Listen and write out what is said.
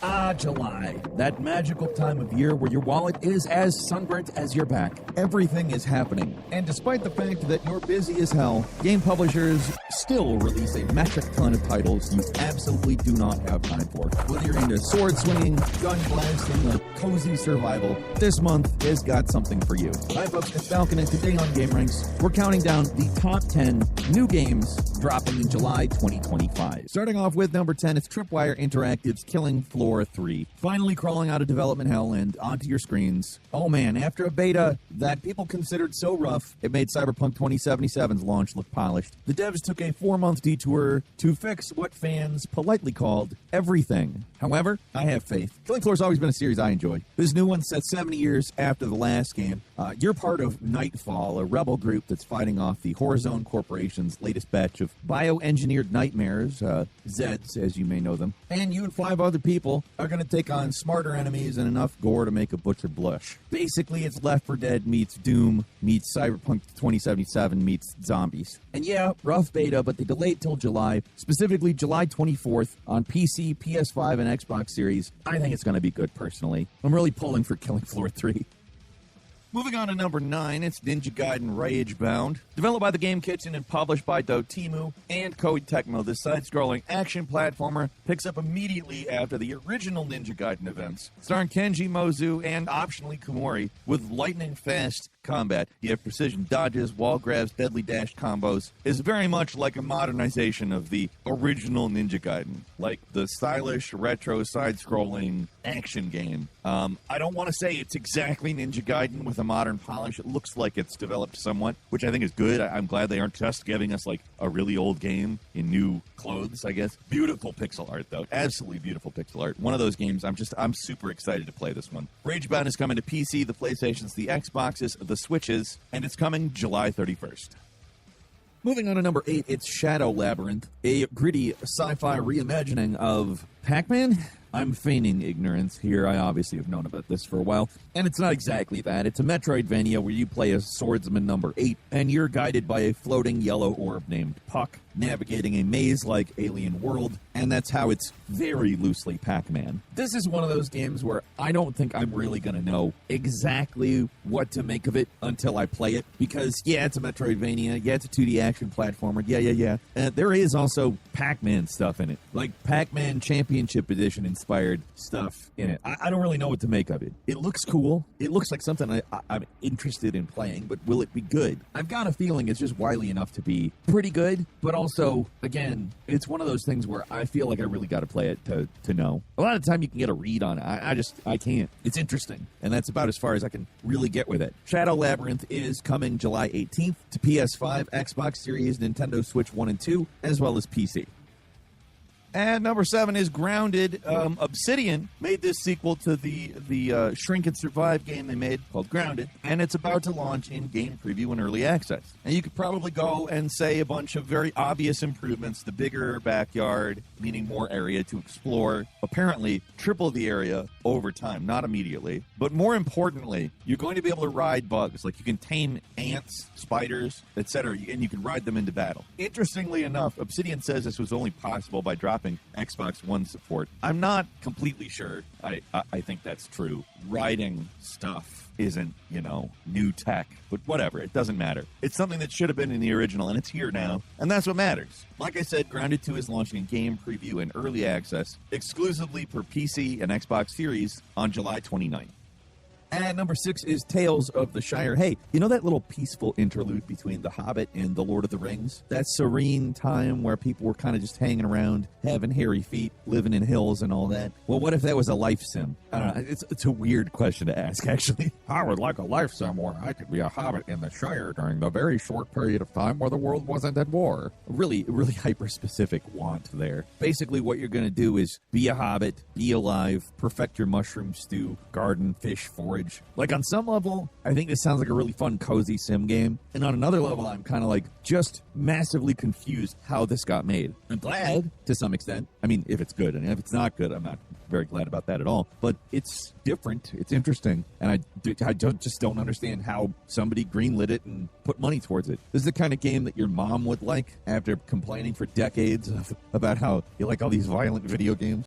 Ah, July. That magical time of year where your wallet is as sunburnt as your back. Everything is happening. And despite the fact that you're busy as hell, game publishers still release a metric ton of titles you absolutely do not have time for. Whether you're into sword swinging, gun blasting, or cozy survival, this month has got something for you. Hi folks, it's Falcon, and today on Game Ranks, we're counting down the top 10 new games dropping in July 2025. Starting off with number 10, it's Tripwire Interactive's Killing Floor 3. Finally crawling out of development hell and onto your screens. Oh man, after a beta that people considered so rough, it made Cyberpunk 2077's launch look polished. The devs took a 4-month detour to fix what fans politely called everything. However, I have faith. Killing Floor's always been a series I enjoy. This new one set 70 years after the last game. You're part of Nightfall, a rebel group that's fighting off the Horizon Corporation's latest batch of bioengineered nightmares, Zeds, as you may know them. And you and 5 other people are going to take on smarter enemies and enough gore to make a butcher blush. Basically, it's Left 4 Dead meets Doom meets Cyberpunk 2077 meets zombies. And yeah, rough beta, but they delayed till July, specifically July 24th on PC, PS5, and Xbox Series. I think it's going to be good, personally. I'm really pulling for Killing Floor 3. Moving on to number 9, it's Ninja Gaiden Ragebound. Developed by the Game Kitchen and published by Dotemu and Koei Tecmo, this side-scrolling action platformer picks up immediately after the original Ninja Gaiden events, starring Kenji Mozu and optionally Kumori, with lightning-fast combat. You have precision dodges, wall grabs, deadly dash combos. It's very much like a modernization of the original Ninja Gaiden, like the stylish, retro, side-scrolling action game. I don't want to say it's exactly Ninja Gaiden with a modern polish. It looks like it's developed somewhat, which I think is good. I'm glad they aren't just giving us like a really old game in new clothes, I guess. Beautiful pixel art, though. Absolutely beautiful pixel art. One of those games I'm super excited to play this one. Ragebound is coming to PC, the PlayStations, the Xboxes, the Switches, and it's coming July 31st. Moving on to number 8, it's Shadow Labyrinth, a gritty sci-fi reimagining of Pac-Man. I'm feigning ignorance here. I obviously have known about this for a while. And it's not exactly that. It's a Metroidvania where you play as swordsman number 8, and you're guided by a floating yellow orb named Puck, navigating a maze-like alien world, and that's how it's very loosely Pac-Man. This is one of those games where I don't think I'm really going to know exactly what to make of it until I play it, because, yeah, it's a Metroidvania, yeah, it's a 2D action platformer, yeah. There is also Pac-Man stuff in it, like Pac-Man Championship Edition inspired stuff in it. I don't really know what to make of it. It looks cool. It looks like something I'm interested in playing, but will it be good? I've got a feeling it's just wily enough to be pretty good, but also, again, it's one of those things where I feel like I really got to play it to know. A lot of the time you can get a read on it. I can't. It's interesting, and that's about as far as I can really get with it. Shadow Labyrinth is coming July 18th to PS5, Xbox Series, Nintendo Switch 1 and 2, as well as PC. And number 7 is Grounded. Obsidian made this sequel to the Shrink and Survive game they made called Grounded, and it's about to launch in game preview and early access. And you could probably go and say a bunch of very obvious improvements: the bigger backyard, meaning more area to explore, apparently triple the area over time, not immediately. But more importantly, you're going to be able to ride bugs, like you can tame ants, spiders, etc., and you can ride them into battle. Interestingly enough, Obsidian says this was only possible by dropping Xbox One support. I'm not completely sure I think that's true. Riding stuff isn't, new tech, but whatever, it doesn't matter. It's something that should have been in the original, and it's here now, and that's what matters. Like I said, Grounded 2 is launching in game preview and early access exclusively for PC and Xbox Series on July 29th. And number 6 is Tales of the Shire. Hey, you know that little peaceful interlude between The Hobbit and The Lord of the Rings? That serene time where people were kind of just hanging around, having hairy feet, living in hills and all that. Well, what if that was a life sim? I don't know. It's a weird question to ask, actually. I would like a life sim where I could be a hobbit in the Shire during the very short period of time where the world wasn't at war. Really hyper-specific want there. Basically, what you're going to do is be a hobbit, be alive, perfect your mushroom stew, garden, fish, forage. Like, on some level, I think this sounds like a really fun, cozy sim game. And on another level, I'm kind of like just massively confused how this got made. I'm glad, to some extent. I mean, if it's good. And if it's not good, I'm not very glad about that at all. But it's different. It's interesting. And I just don't understand how somebody greenlit it and put money towards it. This is the kind of game that your mom would like after complaining for decades about how you like all these violent video games.